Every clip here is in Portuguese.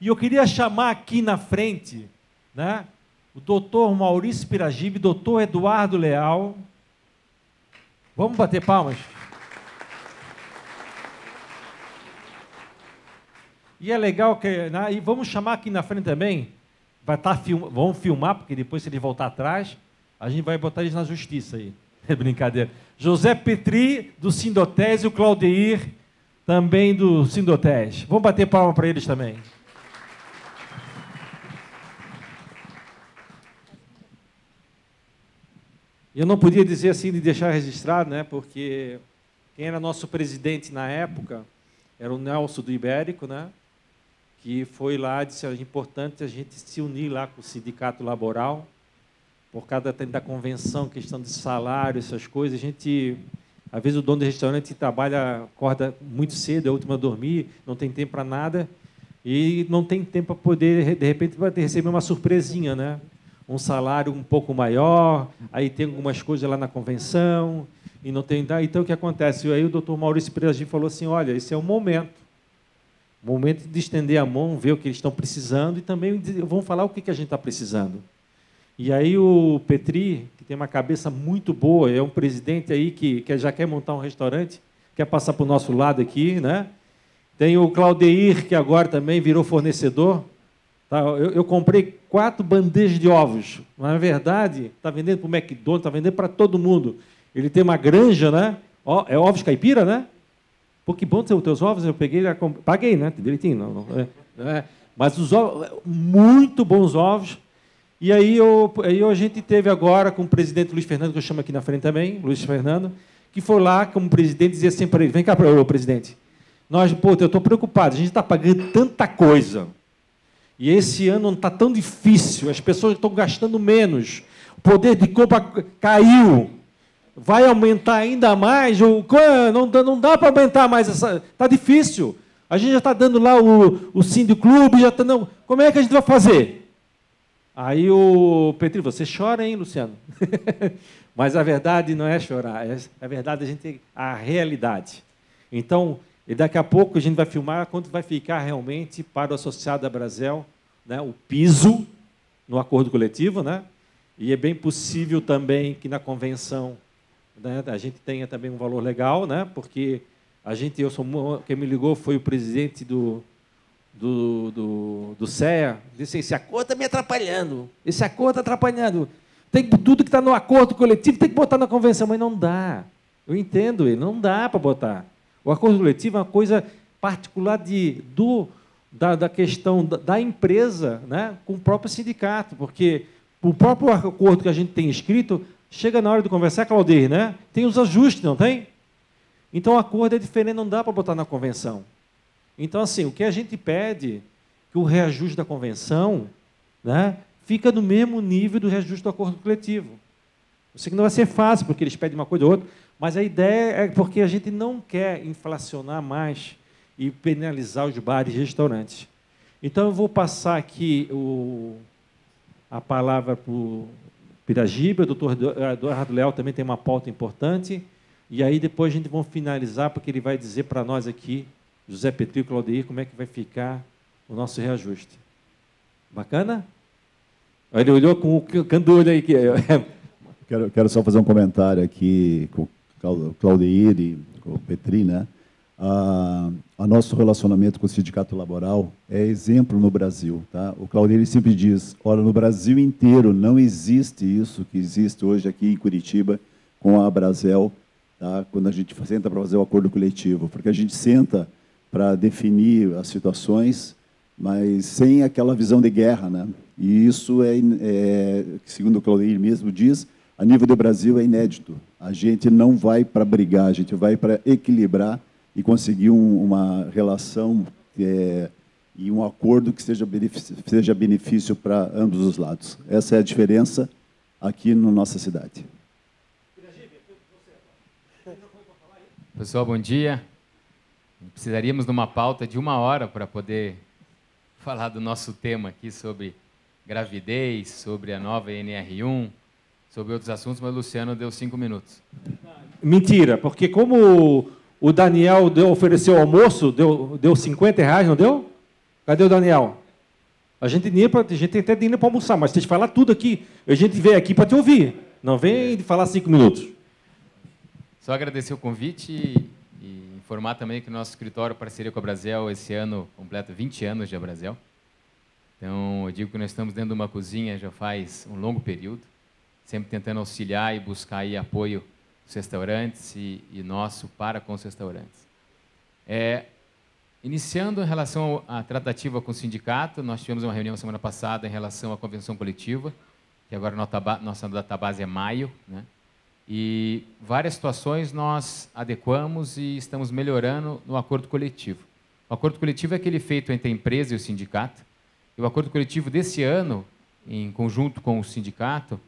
E eu queria chamar aqui na frente, né, o doutor Maurício Piragibe, doutor Eduardo Leal. Vamos bater palmas? E é legal que... Né, e vamos chamar aqui na frente também, vamos filmar, porque depois, se ele voltar atrás, a gente vai botar eles na justiça aí. É brincadeira. José Petri, do Sindotés, e o Claudeir, também do Sindotés. Vamos bater palma para eles também. Eu não podia dizer assim de deixar registrado, né, porque quem era nosso presidente na época era o Nelson do Ibérico, né, que foi lá e disse: é importante a gente se unir lá com o sindicato laboral, por causa da convenção, questão de salário, essas coisas. A gente, às vezes, o dono do restaurante trabalha, acorda muito cedo, é o último a dormir, não tem tempo para nada, e não tem tempo para poder, de repente, receber uma surpresinha, né? Um salário um pouco maior, aí tem algumas coisas lá na convenção, e não tem... Então, o que acontece? Aí o doutor Maurício Piragibe falou assim: olha, esse é o momento de estender a mão, ver o que eles estão precisando, e também vamos falar o que a gente está precisando. E aí o Petri, que tem uma cabeça muito boa, é um presidente aí que já quer montar um restaurante, quer passar para o nosso lado aqui, né? Tem o Claudeir, que agora também virou fornecedor. Tá? Eu comprei 4 bandejas de ovos. Mas, na verdade, está vendendo para o McDonald's, está vendendo para todo mundo. Ele tem uma granja, né? É ovos caipira, né? Pô, que bom ter os teus ovos. Eu peguei, paguei, né? Direitinho. Mas os ovos, muito bons ovos. E aí a gente teve agora com o presidente Luiz Fernando, que eu chamo aqui na frente também, Luiz Fernando, que foi lá como presidente dizer assim para ele: vem cá, presidente. Eu estou preocupado, a gente está pagando tanta coisa. E esse ano não está tão difícil, as pessoas estão gastando menos, o poder de compra caiu, vai aumentar ainda mais, não dá para aumentar mais, está difícil. A gente já está dando lá o Sindiclube, já está, não, como é que a gente vai fazer? Aí o Petri: você chora, hein, Luciano? Mas a verdade não é chorar, a verdade a realidade. Então, e daqui a pouco a gente vai filmar quanto vai ficar realmente para o associado da Brasel, né, o piso no acordo coletivo, né? E é bem possível também que na convenção, né, a gente tenha também um valor legal, né? Porque quem me ligou foi o presidente do CEA, disse: esse acordo está me atrapalhando, esse acordo está atrapalhando. Tudo que está no acordo coletivo tem que botar na convenção, mas não dá. Eu entendo ele, não dá para botar. O acordo coletivo é uma coisa particular da questão da empresa, né, com o próprio sindicato, porque o próprio acordo que a gente tem escrito, chega na hora de conversar, Claudeir, né, tem os ajustes, não tem? Então, o acordo é diferente, não dá para botar na convenção. Então, assim, o que a gente pede, que o reajuste da convenção, né, fica no mesmo nível do reajuste do acordo coletivo. Eu sei que não vai ser fácil, porque eles pedem uma coisa ou outra, mas a ideia é porque a gente não quer inflacionar mais e penalizar os bares e restaurantes. Então, eu vou passar aqui a palavra para o Piragibe, o doutor Eduardo Leal também tem uma pauta importante, e aí depois a gente vai finalizar, porque ele vai dizer para nós aqui, José Petri e Claudeir, como é que vai ficar o nosso reajuste. Bacana? Ele olhou com o canto do olho aí. Quero só fazer um comentário aqui com o Claudeir e com o Petri, né? O nosso relacionamento com o sindicato laboral é exemplo no Brasil, tá? O Claudeir sempre diz: olha, no Brasil inteiro não existe isso que existe hoje aqui em Curitiba com a Brasel, tá? Quando a gente senta para fazer o acordo coletivo, porque a gente senta para definir as situações, mas sem aquela visão de guerra, né? E isso segundo o Claudeir mesmo diz, a nível do Brasil é inédito. A gente não vai para brigar, a gente vai para equilibrar e conseguir uma relação e um acordo que seja benefício para ambos os lados. Essa é a diferença aqui na nossa cidade. Pessoal, bom dia. Precisaríamos de uma pauta de 1 hora para poder falar do nosso tema aqui sobre gravidez, sobre a nova NR1, sobre outros assuntos, mas o Luciano deu 5 minutos. Mentira, porque como o Daniel ofereceu almoço, deu R$50, não deu? Cadê o Daniel? A gente tem até dinheiro para almoçar, mas tem que falar tudo aqui. A gente veio aqui para te ouvir. Não vem de falar 5 minutos. Só agradecer o convite e informar também que o nosso escritório, parceria com a Brasel, esse ano completa 20 anos de Abrazel. Então, eu digo que nós estamos dentro de uma cozinha já faz um longo período, sempre tentando auxiliar e buscar aí apoio dos restaurantes e nosso para com os restaurantes. Iniciando em relação à tratativa com o sindicato, nós tivemos uma reunião semana passada em relação à convenção coletiva, que agora nossa database é maio, né? E várias situações nós adequamos e estamos melhorando no acordo coletivo. O acordo coletivo é aquele feito entre a empresa e o sindicato. E o acordo coletivo desse ano, em conjunto com o sindicato,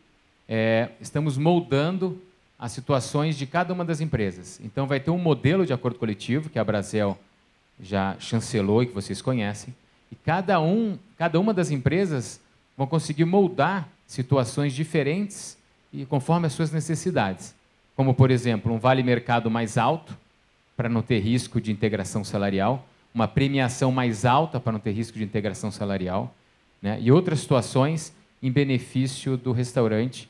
estamos moldando as situações de cada uma das empresas. Então, vai ter um modelo de acordo coletivo, que a Brasel já chancelou e que vocês conhecem, e cada uma das empresas vão conseguir moldar situações diferentes e conforme as suas necessidades. Como, por exemplo, um vale-mercado mais alto, para não ter risco de integração salarial, uma premiação mais alta para não ter risco de integração salarial, né? E outras situações em benefício do restaurante,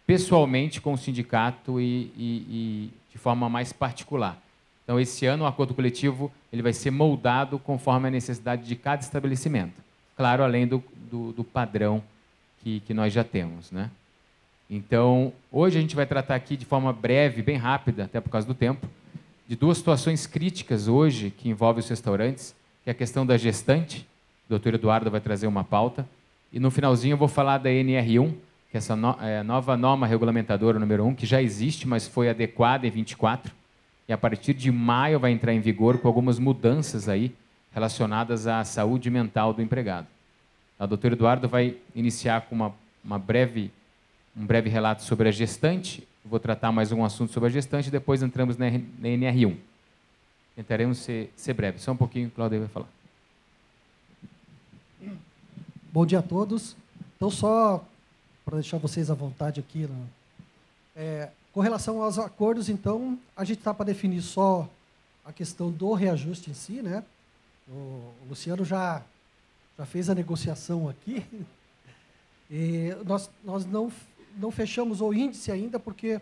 pessoalmente com o sindicato e de forma mais particular. Então, esse ano, o acordo coletivo ele vai ser moldado conforme a necessidade de cada estabelecimento. Claro, além do padrão que nós já temos, né? Então, hoje a gente vai tratar aqui de forma breve, bem rápida, até por causa do tempo, de duas situações críticas hoje que envolvem os restaurantes, que é a questão da gestante. O doutor Eduardo vai trazer uma pauta. E no finalzinho eu vou falar da NR1, que é essa nova norma regulamentadora número 1, que já existe, mas foi adequada em 24. E a partir de maio vai entrar em vigor com algumas mudanças aí relacionadas à saúde mental do empregado. O doutor Eduardo vai iniciar com um breve relato sobre a gestante. Vou tratar mais um assunto sobre a gestante e depois entramos na NR1. Tentaremos ser breve. Só um pouquinho, Cláudio vai falar. Bom dia a todos. Então, só para deixar vocês à vontade aqui, com relação aos acordos, então, a gente está para definir só a questão do reajuste em si, né? O Luciano já fez a negociação aqui. E nós não fechamos o índice ainda, porque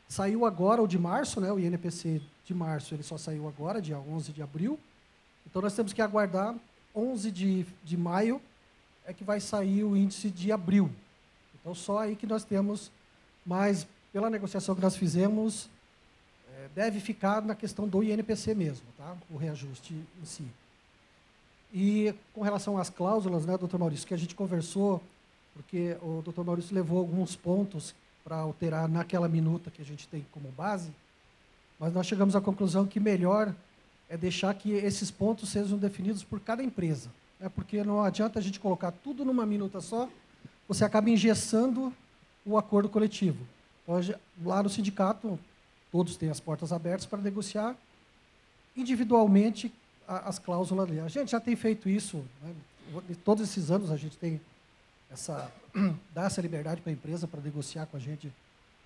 saiu agora o de março, né? O INPC de março ele só saiu agora, dia 11 de abril. Então, nós temos que aguardar 11 de maio, é que vai sair o índice de abril. Então, só aí que nós temos, mas pela negociação que nós fizemos, deve ficar na questão do INPC mesmo, tá? O reajuste em si. E com relação às cláusulas, né, doutor Maurício, que a gente conversou, porque o doutor Maurício levou alguns pontos para alterar naquela minuta que a gente tem como base, mas nós chegamos à conclusão que melhor é deixar que esses pontos sejam definidos por cada empresa, né, porque não adianta a gente colocar tudo numa minuta só, você acaba engessando o acordo coletivo. Então, lá no sindicato, todos têm as portas abertas para negociar individualmente as cláusulas ali. A gente já tem feito isso, né? Todos esses anos a gente tem dá essa liberdade para a empresa para negociar com a gente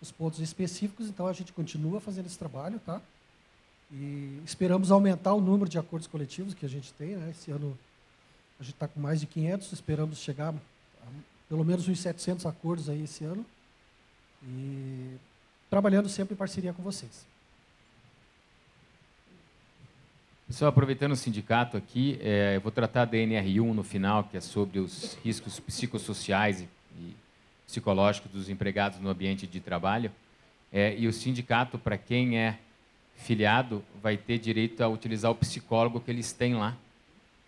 os pontos específicos, então a gente continua fazendo esse trabalho, tá? E esperamos aumentar o número de acordos coletivos que a gente tem, né? Esse ano a gente está com mais de 500, esperamos chegar a pelo menos uns 700 acordos aí esse ano, e trabalhando sempre em parceria com vocês. Pessoal, aproveitando o sindicato aqui, eu vou tratar da NR1 no final, que é sobre os riscos psicossociais e psicológicos dos empregados no ambiente de trabalho. E o sindicato, para quem é filiado, vai ter direito a utilizar o psicólogo que eles têm lá,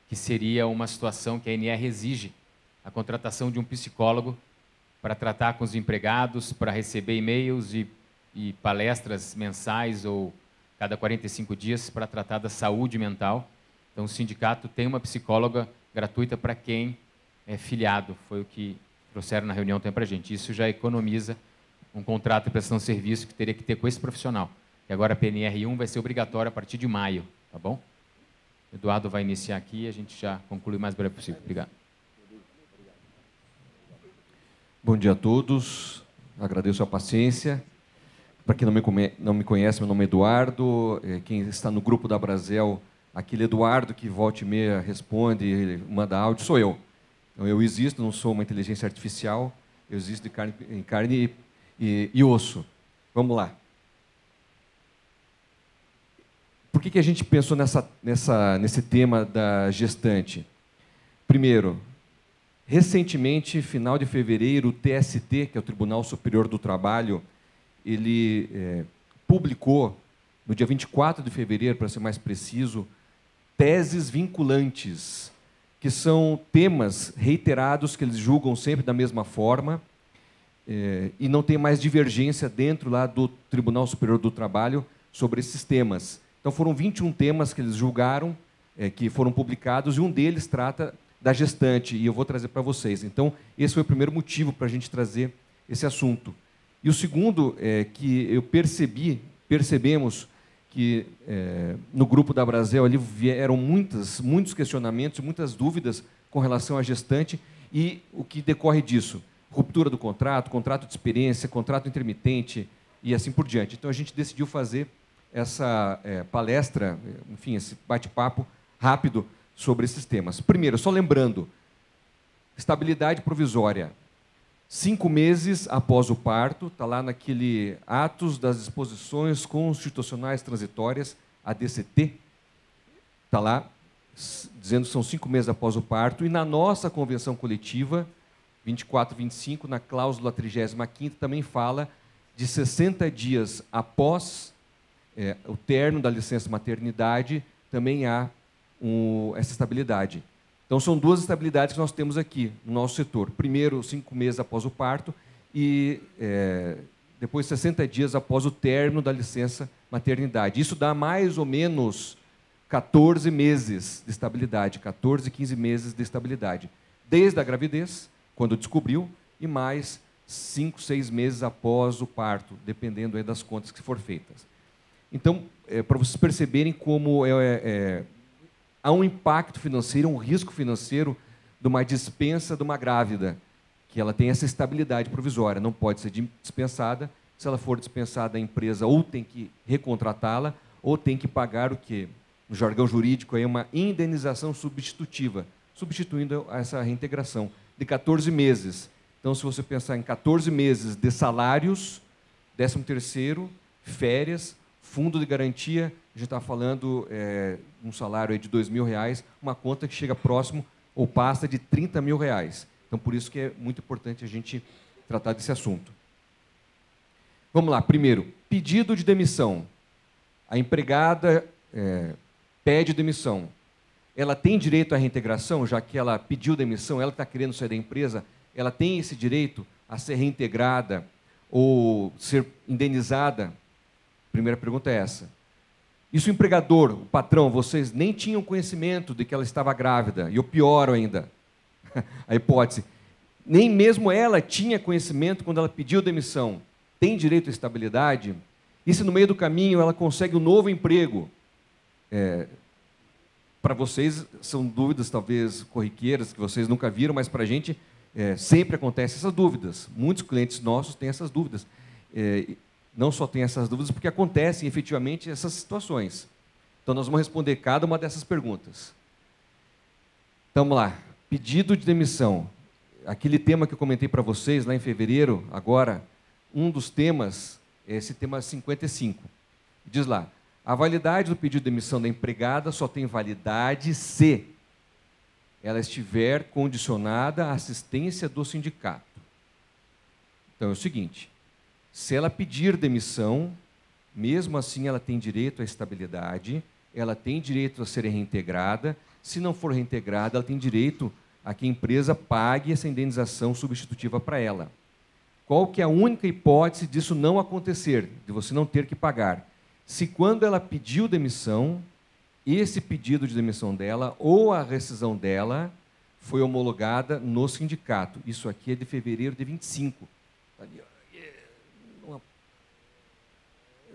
que seria uma situação que a NR exige, a contratação de um psicólogo para tratar com os empregados, para receber e-mails e palestras mensais ou cada 45 dias para tratar da saúde mental. Então, o sindicato tem uma psicóloga gratuita para quem é filiado. Foi o que trouxeram na reunião para a gente. Isso já economiza um contrato de prestação de serviço que teria que ter com esse profissional. E agora a PNR1 vai ser obrigatória a partir de maio, tá bom? O Eduardo vai iniciar aqui e a gente já conclui o mais breve possível. Obrigado. Bom dia a todos. Agradeço a paciência. Para quem não me conhece, meu nome é Eduardo. Quem está no grupo da Brasel, aquele Eduardo que volta e meia responde, manda áudio, sou eu. Então, eu existo, não sou uma inteligência artificial, eu existo em carne e osso. Vamos lá. Por que a gente pensou nesse tema da gestante? Primeiro, recentemente, final de fevereiro, o TST, que é o Tribunal Superior do Trabalho, ele publicou, no dia 24 de fevereiro, para ser mais preciso, teses vinculantes, que são temas reiterados que eles julgam sempre da mesma forma, e não tem mais divergência dentro lá do Tribunal Superior do Trabalho sobre esses temas. Então, foram 21 temas que eles julgaram, que foram publicados, e um deles trata da gestante, e eu vou trazer para vocês. Então, esse foi o primeiro motivo para a gente trazer esse assunto. E o segundo é que eu percebemos que no grupo da Brasel ali vieram muitos questionamentos, muitas dúvidas com relação à gestante e o que decorre disso. Ruptura do contrato, contrato de experiência, contrato intermitente e assim por diante. Então, a gente decidiu fazer essa palestra, enfim, esse bate-papo rápido sobre esses temas. Primeiro, só lembrando, estabilidade provisória. 5 meses após o parto, está lá naquele Atos das Disposições Constitucionais Transitórias, ADCT, está lá, dizendo que são 5 meses após o parto, e na nossa convenção coletiva, 24 e 25, na cláusula 35ª, também fala de 60 dias após o término da licença maternidade, também há essa estabilidade. Então, são 2 estabilidades que nós temos aqui no nosso setor. Primeiro, 5 meses após o parto e depois 60 dias após o término da licença maternidade. Isso dá mais ou menos 14 meses de estabilidade, 14, 15 meses de estabilidade. Desde a gravidez, quando descobriu, e mais 5, 6 meses após o parto, dependendo aí das contas que forem feitas. Então, para vocês perceberem como há um impacto financeiro, um risco financeiro de uma dispensa de uma grávida, que ela tem essa estabilidade provisória, não pode ser dispensada. Se ela for dispensada, a empresa ou tem que recontratá-la, ou tem que pagar o que, no jargão jurídico, é uma indenização substitutiva, substituindo essa reintegração, de 14 meses. Então, se você pensar em 14 meses de salários, 13º, férias, fundo de garantia, a gente está falando um salário aí de R$2.000, uma conta que chega próximo ou passa de R$30.000. Então, por isso que é muito importante a gente tratar desse assunto. Vamos lá. Primeiro, pedido de demissão. A empregada pede demissão. Ela tem direito à reintegração, já que ela pediu demissão, ela está querendo sair da empresa, ela tem esse direito a ser reintegrada ou ser indenizada? Primeira pergunta é essa. E se o empregador, o patrão, vocês nem tinham conhecimento de que ela estava grávida, e o pior ainda, a hipótese, nem mesmo ela tinha conhecimento quando ela pediu demissão, tem direito à estabilidade? E se no meio do caminho ela consegue um novo emprego? Para vocês são dúvidas talvez corriqueiras, que vocês nunca viram, mas para a gente sempre acontecem essas dúvidas. Muitos clientes nossos têm essas dúvidas. Não só tem essas dúvidas, porque acontecem efetivamente essas situações. Então, nós vamos responder cada uma dessas perguntas. Então, vamos lá. Pedido de demissão. Aquele tema que eu comentei para vocês lá em fevereiro, agora, um dos temas é esse tema 55. Diz lá, a validade do pedido de demissão da empregada só tem validade se ela estiver condicionada à assistência do sindicato. Então, é o seguinte, se ela pedir demissão, mesmo assim ela tem direito à estabilidade, ela tem direito a ser reintegrada. Se não for reintegrada, ela tem direito a que a empresa pague essa indenização substitutiva para ela. Qual que é a única hipótese disso não acontecer, de você não ter que pagar? Se quando ela pediu demissão, esse pedido de demissão dela ou a rescisão dela foi homologada no sindicato. Isso aqui é de fevereiro de 25. Está ali, ó.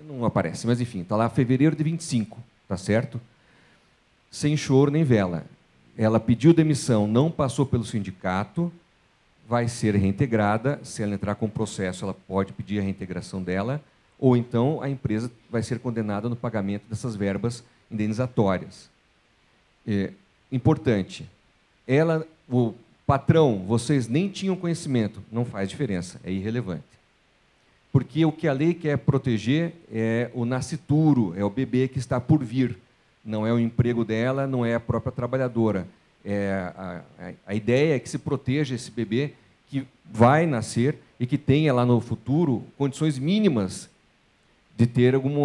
Não aparece, mas enfim, está lá fevereiro de 25, tá certo? Sem choro nem vela. Ela pediu demissão, não passou pelo sindicato, vai ser reintegrada. Se ela entrar com processo, ela pode pedir a reintegração dela, ou então a empresa vai ser condenada no pagamento dessas verbas indenizatórias. Importante, patrão, vocês nem tinham conhecimento, não faz diferença, é irrelevante. Porque o que a lei quer proteger é o nascituro, é o bebê que está por vir, não é o emprego dela, não é a própria trabalhadora. A ideia é que se proteja esse bebê que vai nascer e que tenha lá no futuro condições mínimas de ter algum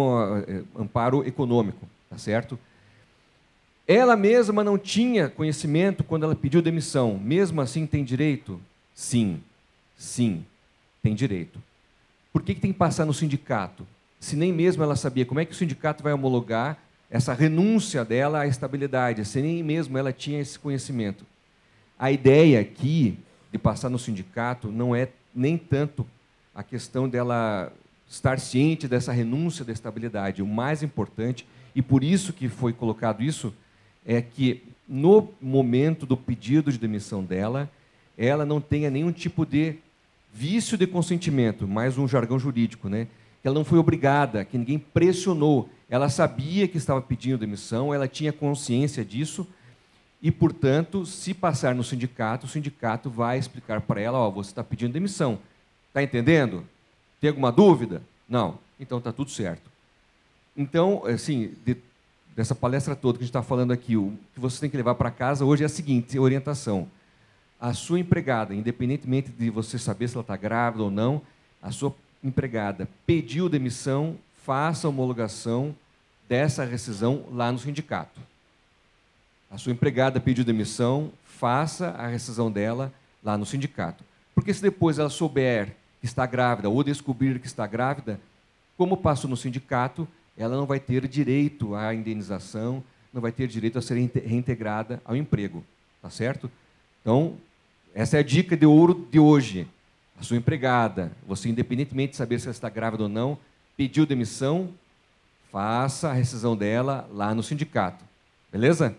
amparo econômico, tá certo? Ela mesma não tinha conhecimento quando ela pediu demissão. Mesmo assim, tem direito? Sim, sim, tem direito. Por que tem que passar no sindicato? Se nem mesmo ela sabia, como é que o sindicato vai homologar essa renúncia dela à estabilidade, se nem mesmo ela tinha esse conhecimento? A ideia aqui de passar no sindicato não é nem tanto a questão dela estar ciente dessa renúncia da estabilidade. O mais importante, e por isso que foi colocado isso, é que no momento do pedido de demissão dela, ela não tenha nenhum tipo de vício de consentimento, mais um jargão jurídico, né? Ela não foi obrigada, que ninguém pressionou. Ela sabia que estava pedindo demissão, ela tinha consciência disso e, portanto, se passar no sindicato, o sindicato vai explicar para ela, ó, você está pedindo demissão. Está entendendo? Tem alguma dúvida? Não. Então está tudo certo. Então, assim, dessa palestra toda que a gente está falando aqui, o que você tem que levar para casa hoje é a seguinte orientação. A sua empregada, independentemente de você saber se ela está grávida ou não, a sua empregada pediu demissão, faça a homologação dessa rescisão lá no sindicato. A sua empregada pediu demissão, faça a rescisão dela lá no sindicato. Porque se depois ela souber que está grávida ou descobrir que está grávida, como passou no sindicato, ela não vai ter direito à indenização, não vai ter direito a ser reintegrada ao emprego. Tá certo? Então, essa é a dica de ouro de hoje. A sua empregada, você, independentemente de saber se ela está grávida ou não, pediu demissão, faça a rescisão dela lá no sindicato. Beleza?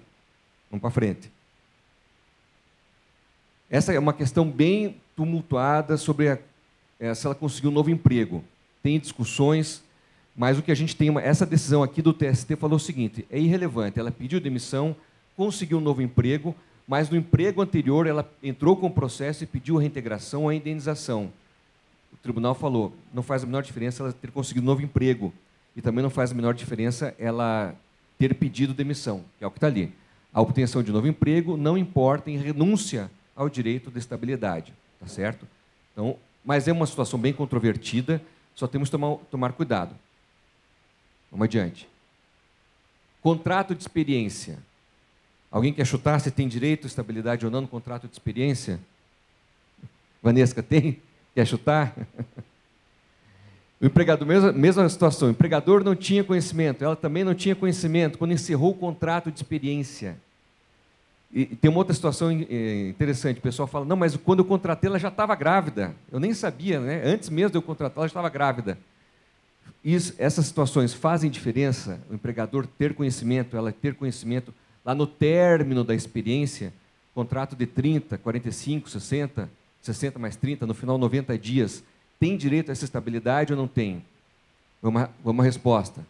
Vamos para frente. Essa é uma questão bem tumultuada sobre se ela conseguiu um novo emprego. Tem discussões, mas o que a gente tem, essa decisão aqui do TST falou o seguinte, é irrelevante, ela pediu demissão, conseguiu um novo emprego, mas no emprego anterior ela entrou com o processo e pediu a reintegração ou a indenização. O tribunal falou, não faz a menor diferença ela ter conseguido um novo emprego, e também não faz a menor diferença ela ter pedido demissão, que é o que está ali. A obtenção de novo emprego não importa em renúncia ao direito de estabilidade, tá certo? Então, mas é uma situação bem controvertida, só temos que tomar cuidado. Vamos adiante. Contrato de experiência. Alguém quer chutar se tem direito à estabilidade ou não no contrato de experiência? Vanesca, tem? Quer chutar? O empregador, mesma situação, o empregador não tinha conhecimento, ela também não tinha conhecimento quando encerrou o contrato de experiência. E tem uma outra situação interessante, o pessoal fala, não, mas quando eu contratei ela já estava grávida, eu nem sabia, né? Antes mesmo de eu contratar ela já estava grávida. Essas situações fazem diferença, o empregador ter conhecimento, ela ter conhecimento, lá no término da experiência, contrato de 30, 45, 60, 60 mais 30, no final 90 dias, tem direito a essa estabilidade ou não tem? Vamos à resposta.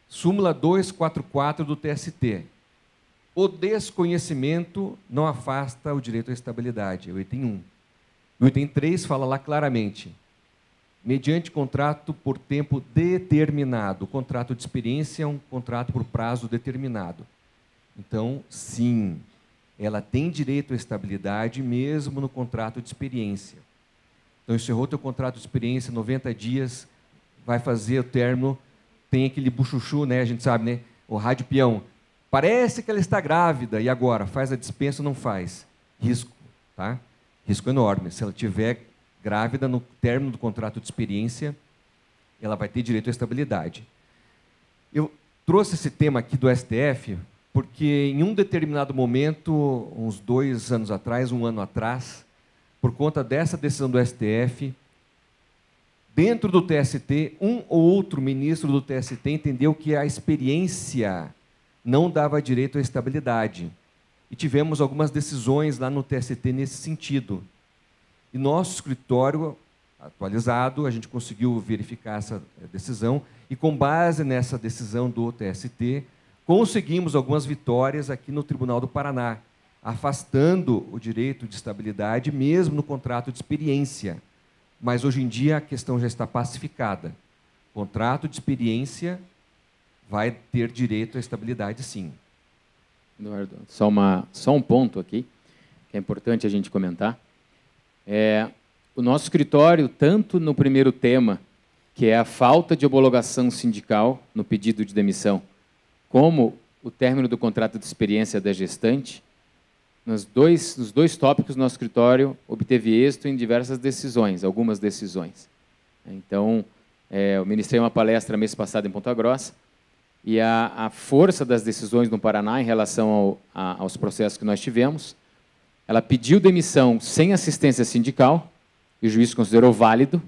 Súmula 244 do TST. O desconhecimento não afasta o direito à estabilidade, é o item 1. O item 3 fala lá claramente, mediante contrato por tempo determinado. O contrato de experiência é um contrato por prazo determinado. Então, sim, ela tem direito à estabilidade mesmo no contrato de experiência. Então, encerrou teu contrato de experiência, 90 dias, vai fazer o término, tem aquele buchuchu, né? A gente sabe, né? O rádio peão. Parece que ela está grávida, e agora? Faz a dispensa ou não faz? Risco, tá? Risco enorme. Se ela estiver grávida no término do contrato de experiência, ela vai ter direito à estabilidade. Eu trouxe esse tema aqui do STF porque em um determinado momento, uns 2 anos atrás, 1 ano atrás, por conta dessa decisão do STF, dentro do TST, um ou outro ministro do TST entendeu que a experiência não dava direito à estabilidade. E tivemos algumas decisões lá no TST nesse sentido. E nosso escritório, atualizado, a gente conseguiu verificar essa decisão, e com base nessa decisão do TST, conseguimos algumas vitórias aqui no Tribunal do Paraná. afastando o direito de estabilidade mesmo no contrato de experiência. Mas hoje em dia a questão já está pacificada. O contrato de experiência vai ter direito à estabilidade, sim. Eduardo, só um ponto aqui, que é importante a gente comentar. O nosso escritório, tanto no primeiro tema, que é a falta de homologação sindical no pedido de demissão, como o término do contrato de experiência da gestante, nos dois tópicos, nosso escritório obteve êxito em diversas decisões, algumas decisões. Então, eu ministrei uma palestra mês passado em Ponta Grossa, e a força das decisões no Paraná em relação aos processos que nós tivemos, ela pediu demissão sem assistência sindical, e o juiz considerou válido,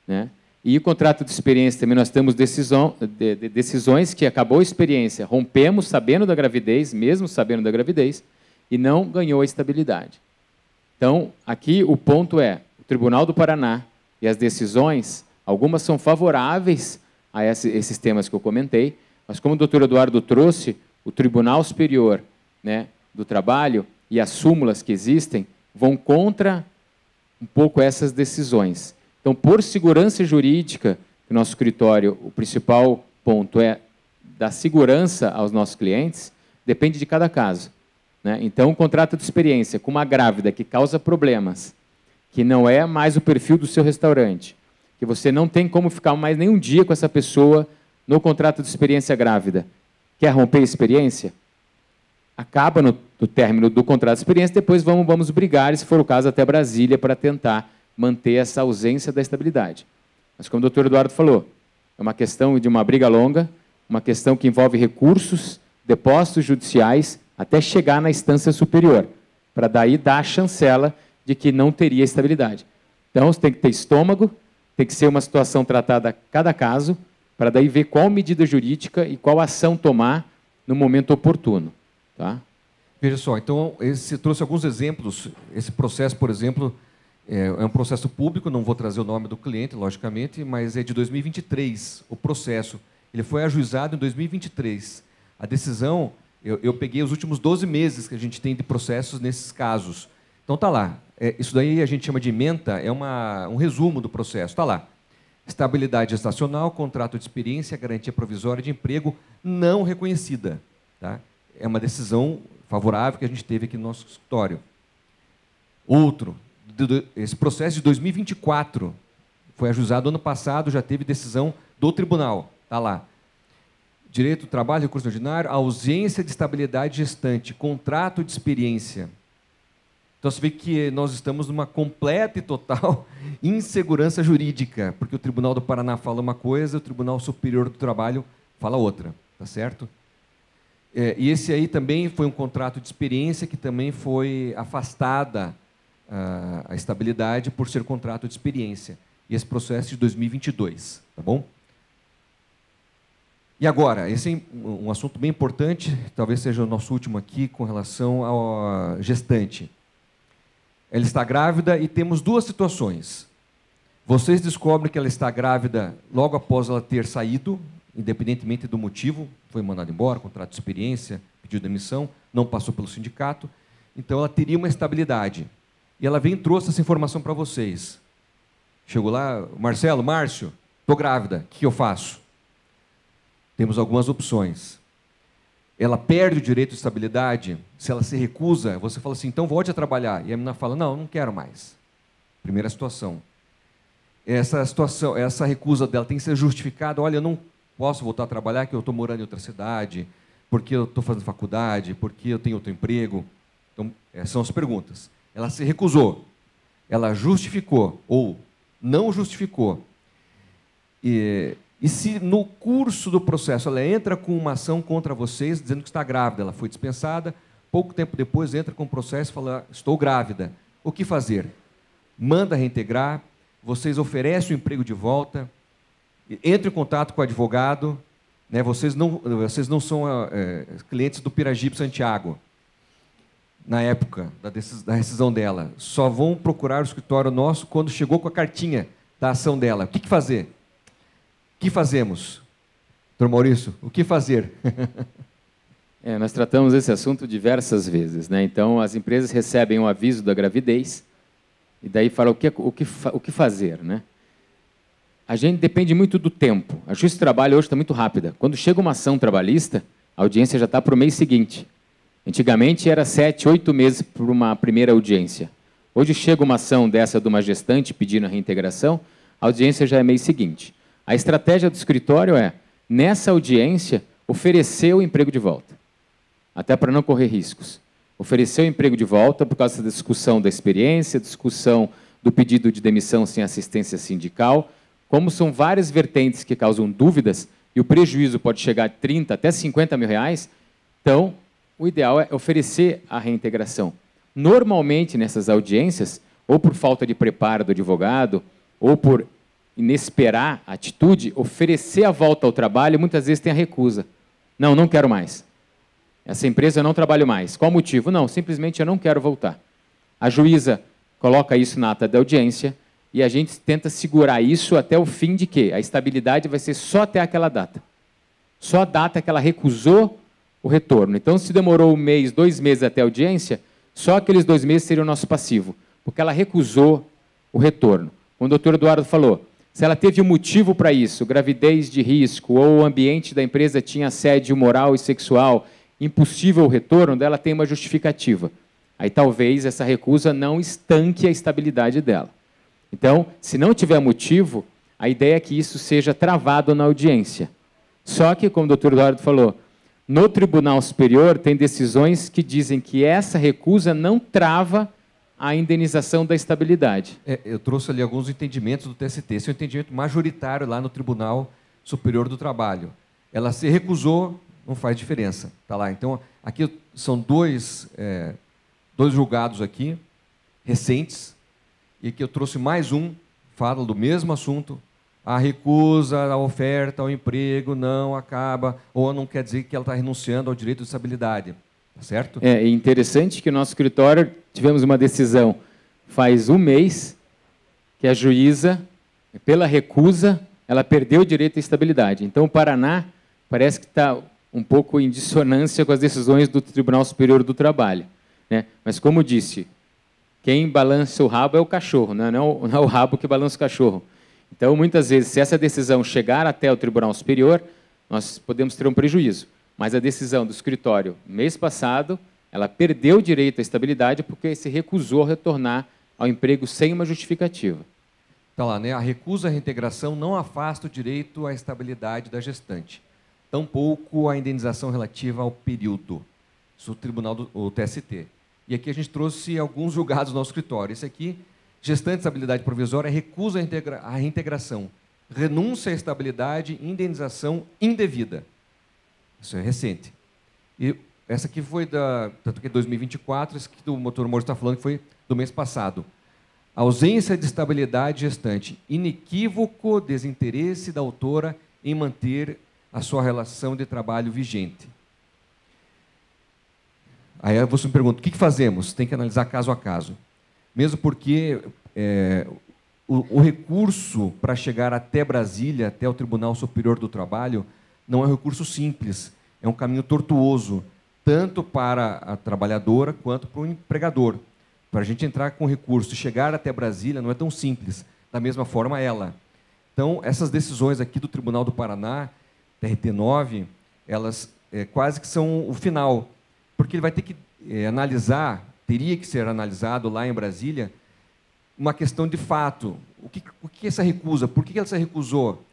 né? E o contrato de experiência também nós temos decisões que acabou a experiência, rompemos sabendo da gravidez, mesmo sabendo da gravidez, e não ganhou a estabilidade. Então, aqui o ponto é, o Tribunal do Paraná e as decisões, algumas são favoráveis a esses temas que eu comentei, mas como o doutor Eduardo trouxe, o Tribunal Superior, né, do Trabalho e as súmulas que existem vão contra um pouco essas decisões. Então, por segurança jurídica, no nosso escritório, o principal ponto é dar segurança aos nossos clientes, depende de cada caso, né? Então, um contrato de experiência com uma grávida que causa problemas, que não é mais o perfil do seu restaurante, que você não tem como ficar mais nem um dia com essa pessoa no contrato de experiência grávida, quer romper a experiência? Acaba no término do contrato de experiência, depois vamos brigar, se for o caso, até Brasília para tentar manter essa ausência da estabilidade. Mas, como o doutor Eduardo falou, é uma questão de uma briga longa, uma questão que envolve recursos, depósitos judiciais, até chegar na instância superior, para daí dar a chancela de que não teria estabilidade. Então, você tem que ter estômago, tem que ser uma situação tratada a cada caso, para daí ver qual medida jurídica e qual ação tomar no momento oportuno. Tá? Veja só, então, você trouxe alguns exemplos. Esse processo, por exemplo, é um processo público, não vou trazer o nome do cliente, logicamente, mas é de 2023, o processo. Ele foi ajuizado em 2023. A decisão, eu peguei os últimos 12 meses que a gente tem de processos nesses casos. Então, está lá. Isso daí a gente chama de ementa, é um resumo do processo. Está lá. Estabilidade gestacional, contrato de experiência, garantia provisória de emprego não reconhecida. Tá? É uma decisão favorável que a gente teve aqui no nosso escritório. Outro, esse processo de 2024, foi ajuizado ano passado, já teve decisão do tribunal. Está lá. Direito do trabalho, recurso ordinário, ausência de estabilidade gestante, contrato de experiência. Então, você vê que nós estamos numa completa e total insegurança jurídica, porque o Tribunal do Paraná fala uma coisa, o Tribunal Superior do Trabalho fala outra, tá certo? E esse aí também foi um contrato de experiência que também foi afastada a estabilidade por ser contrato de experiência. E esse processo de 2022, tá bom? E agora, esse é um assunto bem importante, talvez seja o nosso último aqui, com relação à gestante. Ela está grávida e temos duas situações. Vocês descobrem que ela está grávida logo após ela ter saído, independentemente do motivo, foi mandada embora, contrato de experiência, pediu demissão, não passou pelo sindicato, então ela teria uma estabilidade. E ela vem e trouxe essa informação para vocês. Chegou lá, Márcio, estou grávida, o que eu faço? Temos algumas opções. Ela perde o direito de estabilidade, se ela se recusa, você fala assim, então volte a trabalhar. E a menina fala, não quero mais. Primeira situação. Essa recusa dela tem que ser justificada, olha, eu não posso voltar a trabalhar, porque eu estou morando em outra cidade, porque eu estou fazendo faculdade, porque eu tenho outro emprego. Então, essas são as perguntas. Ela se recusou, ela justificou ou não justificou. E se no curso do processo ela entra com uma ação contra vocês, dizendo que está grávida, ela foi dispensada, pouco tempo depois entra com o processo e fala, estou grávida, o que fazer? Manda reintegrar, vocês oferecem o emprego de volta, entra em contato com o advogado, né, vocês não são clientes do Piragipe Santiago, na época da rescisão dela, só vão procurar o escritório nosso quando chegou com a cartinha da ação dela. O que fazer? O que fazemos? Doutor Maurício, o que fazer? Nós tratamos esse assunto diversas vezes, né? Então, as empresas recebem um aviso da gravidez e daí falam o que fazer, né? A gente depende muito do tempo. A Justiça do Trabalho hoje está muito rápida. Quando chega uma ação trabalhista, a audiência já está para o mês seguinte. Antigamente era 7, 8 meses por uma primeira audiência. Hoje chega uma ação dessa de uma gestante pedindo a reintegração, a audiência já é mês seguinte. A estratégia do escritório é, nessa audiência, oferecer o emprego de volta. Até para não correr riscos. Oferecer o emprego de volta por causa da discussão da experiência, discussão do pedido de demissão sem assistência sindical. Como são várias vertentes que causam dúvidas e o prejuízo pode chegar a 30 até 50 mil reais, então o ideal é oferecer a reintegração. Normalmente, nessas audiências, ou por falta de preparo do advogado, ou por inesperar a atitude, oferecer a volta ao trabalho, muitas vezes tem a recusa. Não, não quero mais. Essa empresa eu não trabalho mais. Qual o motivo? Não, simplesmente eu não quero voltar. A juíza coloca isso na ata da audiência e a gente tenta segurar isso até o fim de que a estabilidade vai ser só até aquela data. Só a data que ela recusou o retorno. Então, se demorou 1 mês, 2 meses até a audiência, só aqueles 2 meses seria o nosso passivo, porque ela recusou o retorno. Como o doutor Eduardo falou, se ela teve um motivo para isso, gravidez de risco, ou o ambiente da empresa tinha assédio moral e sexual, impossível o retorno, dela tem uma justificativa. Aí talvez essa recusa não estanque a estabilidade dela. Então, se não tiver motivo, a ideia é que isso seja travado na audiência. Só que, como o doutor Eduardo falou, no Tribunal Superior tem decisões que dizem que essa recusa não trava a indenização da estabilidade. Eu trouxe ali alguns entendimentos do TST. Esse é um entendimento majoritário lá no Tribunal Superior do Trabalho. Ela se recusou, não faz diferença. Tá lá. Então, aqui são dois julgados aqui, recentes, e aqui eu trouxe mais um, fala do mesmo assunto. A recusa à oferta ao emprego não acaba, ou não quer dizer que ela está renunciando ao direito de estabilidade. Tá certo? É interessante que no nosso escritório tivemos uma decisão faz 1 mês que a juíza, pela recusa, ela perdeu o direito à estabilidade. Então, o Paraná parece que está um pouco em dissonância com as decisões do Tribunal Superior do Trabalho, né? Mas, como disse, quem balança o rabo é o cachorro, né? Não é o rabo que balança o cachorro. Então, muitas vezes, se essa decisão chegar até o Tribunal Superior, nós podemos ter um prejuízo. Mas a decisão do escritório, mês passado, ela perdeu o direito à estabilidade porque se recusou a retornar ao emprego sem uma justificativa. Está lá, né? A recusa à reintegração não afasta o direito à estabilidade da gestante, tampouco a indenização relativa ao período. Isso o Tribunal do TST. E aqui a gente trouxe alguns julgados no nosso escritório. Esse aqui, gestante de estabilidade provisória, recusa a reintegração, renúncia à estabilidade, indenização indevida. Isso é recente. E essa aqui foi tanto que 2024, esse que o doutor Moro está falando que foi do mês passado. Ausência de estabilidade gestante, inequívoco desinteresse da autora em manter a sua relação de trabalho vigente. Aí você me pergunta, o que fazemos? Tem que analisar caso a caso. Mesmo porque o recurso para chegar até Brasília, até o Tribunal Superior do Trabalho, não é um recurso simples, é um caminho tortuoso, tanto para a trabalhadora quanto para o empregador. Para a gente entrar com recurso e chegar até Brasília não é tão simples, da mesma forma ela. Então, essas decisões aqui do Tribunal do Paraná, TRT9, elas quase que são o final, porque ele vai ter que analisar, teria que ser analisado lá em Brasília, uma questão de fato. O que é essa recusa? Por que ela se recusou?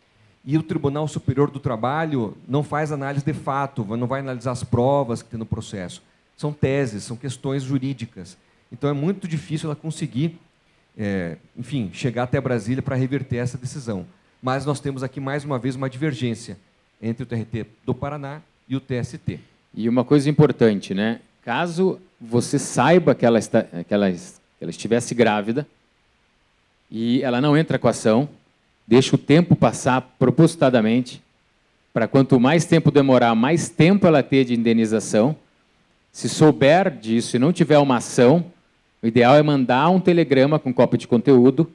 E o Tribunal Superior do Trabalho não faz análise de fato, não vai analisar as provas que tem no processo. São teses, são questões jurídicas. Então, é muito difícil ela conseguir, enfim, chegar até Brasília para reverter essa decisão. Mas nós temos aqui, mais uma vez, uma divergência entre o TRT do Paraná e o TST. E uma coisa importante, né? Caso você saiba que ela estivesse grávida e ela não entra com a ação, deixa o tempo passar propositadamente, para quanto mais tempo demorar, mais tempo ela ter de indenização. Se souber disso e não tiver uma ação, o ideal é mandar um telegrama com cópia de conteúdo,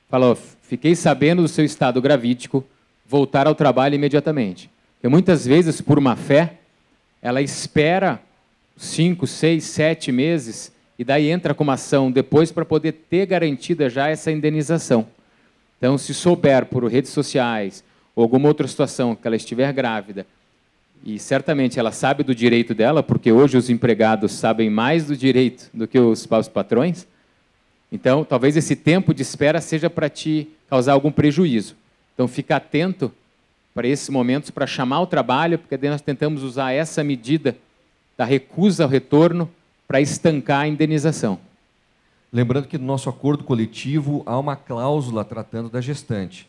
falar, fiquei sabendo do seu estado gravídico, voltar ao trabalho imediatamente. Porque muitas vezes, por má fé, ela espera 5, 6, 7 meses e daí entra com uma ação depois para poder ter garantida já essa indenização. Então, se souber por redes sociais ou alguma outra situação que ela estiver grávida, e certamente ela sabe do direito dela, porque hoje os empregados sabem mais do direito do que os patrões, então talvez esse tempo de espera seja para te causar algum prejuízo. Então, fica atento para esses momentos, para chamar o trabalho, porque daí nós tentamos usar essa medida da recusa ao retorno para estancar a indenização. Lembrando que no nosso acordo coletivo há uma cláusula tratando da gestante.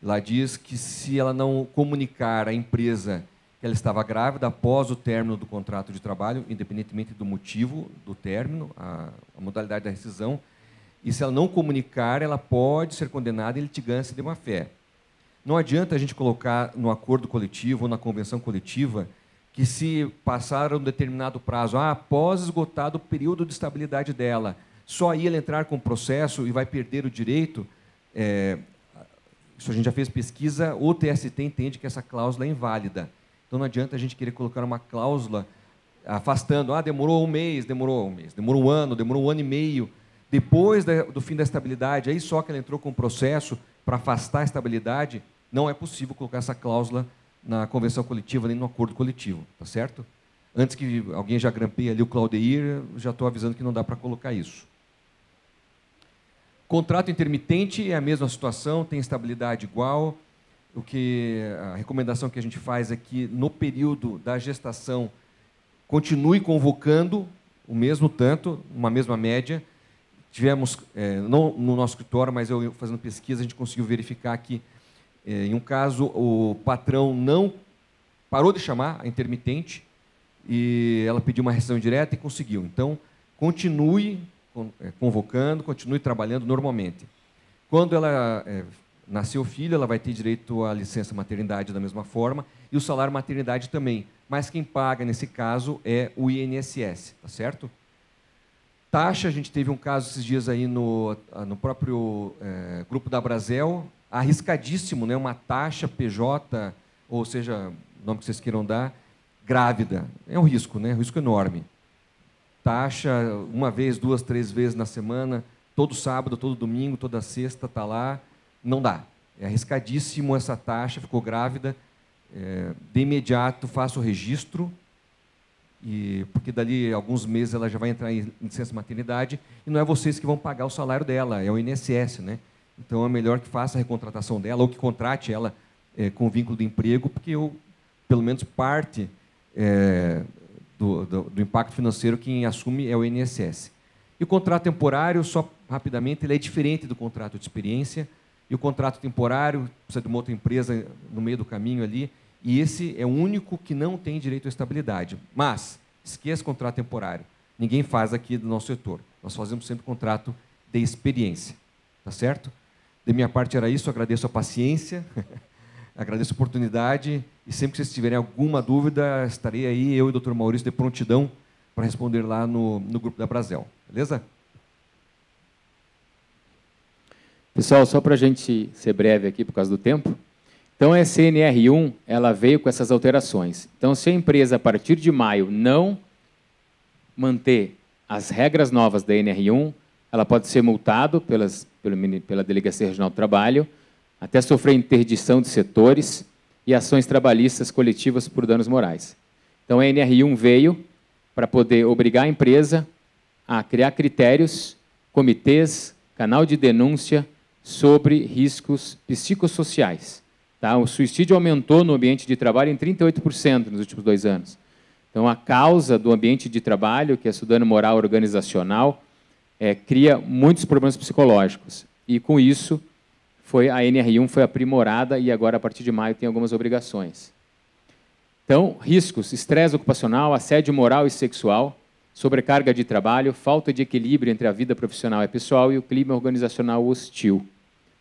Lá diz que se ela não comunicar à empresa que ela estava grávida após o término do contrato de trabalho, independentemente do motivo do término, a modalidade da rescisão, e se ela não comunicar, ela pode ser condenada em litigância de má-fé. Não adianta a gente colocar no acordo coletivo ou na convenção coletiva que se passar um determinado prazo, após esgotado o período de estabilidade dela, só aí ela entrar com o processo e vai perder o direito. Isso a gente já fez pesquisa, o TST entende que essa cláusula é inválida. Então não adianta a gente querer colocar uma cláusula afastando, demorou um mês, demorou um ano, demorou 1 ano e meio. Depois do fim da estabilidade, aí só que ela entrou com o processo para afastar a estabilidade, não é possível colocar essa cláusula na convenção coletiva nem no acordo coletivo, tá certo? Antes que alguém já grampeie ali o Claudeir, já estou avisando que não dá para colocar isso. Contrato intermitente é a mesma situação, tem estabilidade igual. A recomendação que a gente faz é que, no período da gestação, continue convocando o mesmo tanto, uma mesma média. Tivemos, não no nosso escritório, mas eu fazendo pesquisa, a gente conseguiu verificar que, em um caso, o patrão não parou de chamar a intermitente e ela pediu uma rescisão direta e conseguiu. Então, continue convocando, continue trabalhando normalmente. Quando ela nasceu o filho, ela vai ter direito à licença maternidade da mesma forma e o salário maternidade também. Mas quem paga, nesse caso, é o INSS, tá certo? Taxa, a gente teve um caso esses dias aí no próprio grupo da Brasel, arriscadíssimo, né? Uma taxa PJ, ou seja, o nome que vocês queiram dar, grávida. É um risco, né? Um risco enorme. Taxa 1 vez, 2, 3 vezes na semana, todo sábado, todo domingo, toda sexta está lá. Não dá. É arriscadíssimo essa taxa, ficou grávida. De imediato, faça o registro, porque dali a alguns meses ela já vai entrar em licença maternidade, e não é vocês que vão pagar o salário dela, é o INSS, né? Então é melhor que faça a recontratação dela, ou que contrate ela com vínculo de emprego, porque pelo menos parte do impacto financeiro quem assume é o INSS. E o contrato temporário, só rapidamente, ele é diferente do contrato de experiência, e o contrato temporário precisa de uma outra empresa no meio do caminho ali, e esse é o único que não tem direito à estabilidade. Mas, esqueça o contrato temporário. Ninguém faz aqui do nosso setor. Nós fazemos sempre contrato de experiência. Tá certo? De minha parte era isso, agradeço a paciência, agradeço a oportunidade, e sempre que vocês tiverem alguma dúvida, estarei aí, eu e o Dr. Maurício, de prontidão, para responder lá no grupo da Brasel. Beleza? Pessoal, só para a gente ser breve aqui por causa do tempo, então a CNR1 ela veio com essas alterações. Então, se a empresa, a partir de maio, não manter as regras novas da NR1, ela pode ser multado pela Delegacia Regional do Trabalho, até sofrer interdição de setores e ações trabalhistas coletivas por danos morais. Então, a NR1 veio para poder obrigar a empresa a criar critérios, comitês, canal de denúncia sobre riscos psicossociais. Tá? O suicídio aumentou no ambiente de trabalho em 38% nos últimos 2 anos. Então, a causa do ambiente de trabalho, que é o dano moral organizacional, cria muitos problemas psicológicos. E, com isso, a NR1 foi aprimorada e agora, a partir de maio, tem algumas obrigações. Então, riscos: estresse ocupacional, assédio moral e sexual, sobrecarga de trabalho, falta de equilíbrio entre a vida profissional e pessoal e o clima organizacional hostil.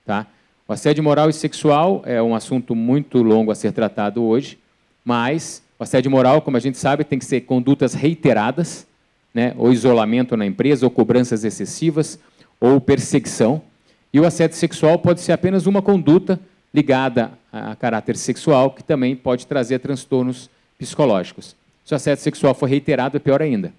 Tá? O assédio moral e sexual é um assunto muito longo a ser tratado hoje, mas o assédio moral, como a gente sabe, tem que ser condutas reiteradas, né? Ou isolamento na empresa, ou cobranças excessivas, ou perseguição. E o assédio sexual pode ser apenas uma conduta ligada a caráter sexual, que também pode trazer transtornos psicológicos. Se o assédio sexual for reiterado, é pior ainda.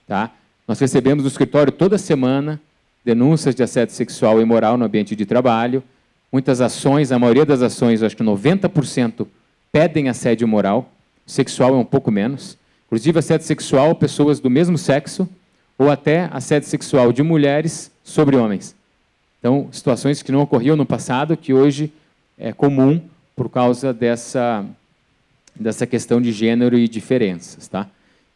Tá? Nós recebemos no escritório toda semana denúncias de assédio sexual e imoral no ambiente de trabalho. Muitas ações, a maioria das ações, eu acho que 90%, pedem assédio moral. Sexual é um pouco menos. Inclusive, assédio sexual, pessoas do mesmo sexo, ou até assédio sexual de mulheres sobre homens. Então, situações que não ocorriam no passado, que hoje é comum por causa dessa questão de gênero e diferenças. Tá?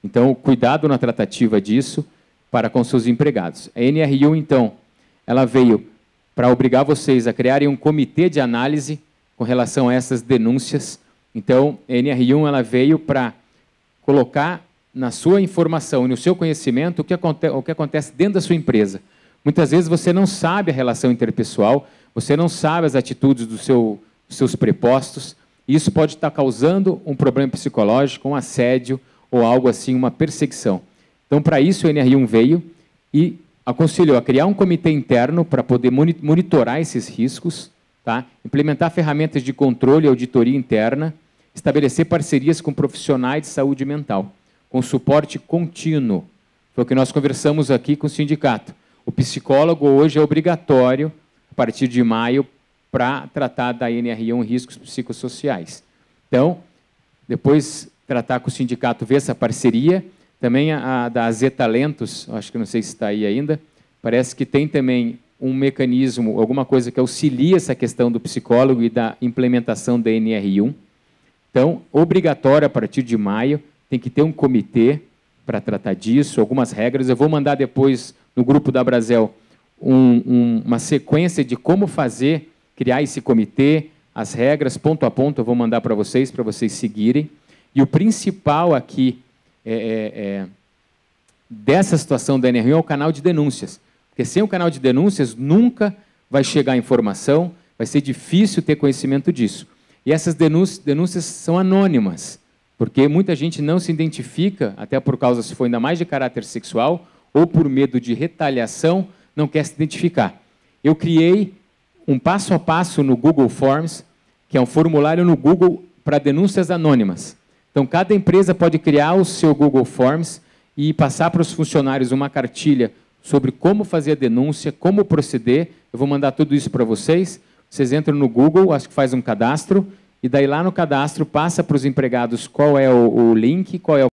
Então, cuidado na tratativa disso para com seus empregados. A NR1, então, ela veio para obrigar vocês a criarem um comitê de análise com relação a essas denúncias. Então, a NR1 ela veio para colocar na sua informação e no seu conhecimento o que acontece dentro da sua empresa. Muitas vezes você não sabe a relação interpessoal, você não sabe as atitudes dos seus prepostos, e isso pode estar causando um problema psicológico, um assédio ou algo assim, uma perseguição. Então, para isso, o NR1 veio e aconselhou a criar um comitê interno para poder monitorar esses riscos, tá? Implementar ferramentas de controle e auditoria interna, estabelecer parcerias com profissionais de saúde mental, com suporte contínuo. Foi o que nós conversamos aqui com o sindicato. O psicólogo hoje é obrigatório, a partir de maio, para tratar da NR1 riscos psicossociais. Então, depois tratar com o sindicato, ver essa parceria. Também a da AZ Talentos, acho que não sei se está aí ainda, parece que tem também um mecanismo, alguma coisa que auxilia essa questão do psicólogo e da implementação da NR1. Então, obrigatório, a partir de maio, tem que ter um comitê para tratar disso, algumas regras. Eu vou mandar depois, no grupo da Brasel, uma sequência de como fazer, criar esse comitê, as regras, ponto a ponto, eu vou mandar para vocês seguirem. E o principal aqui dessa situação da NR1 é o canal de denúncias. Porque sem o canal de denúncias, nunca vai chegar a informação, vai ser difícil ter conhecimento disso. E essas denúncias são anônimas, porque muita gente não se identifica, até por causa, se for ainda mais de caráter sexual, ou por medo de retaliação, não quer se identificar. Eu criei um passo a passo no Google Forms, que é um formulário no Google para denúncias anônimas. Então, cada empresa pode criar o seu Google Forms e passar para os funcionários uma cartilha sobre como fazer a denúncia, como proceder. Eu vou mandar tudo isso para vocês. Vocês entram no Google, acho que faz um cadastro, e daí lá no cadastro passa para os empregados qual é o link, qual é o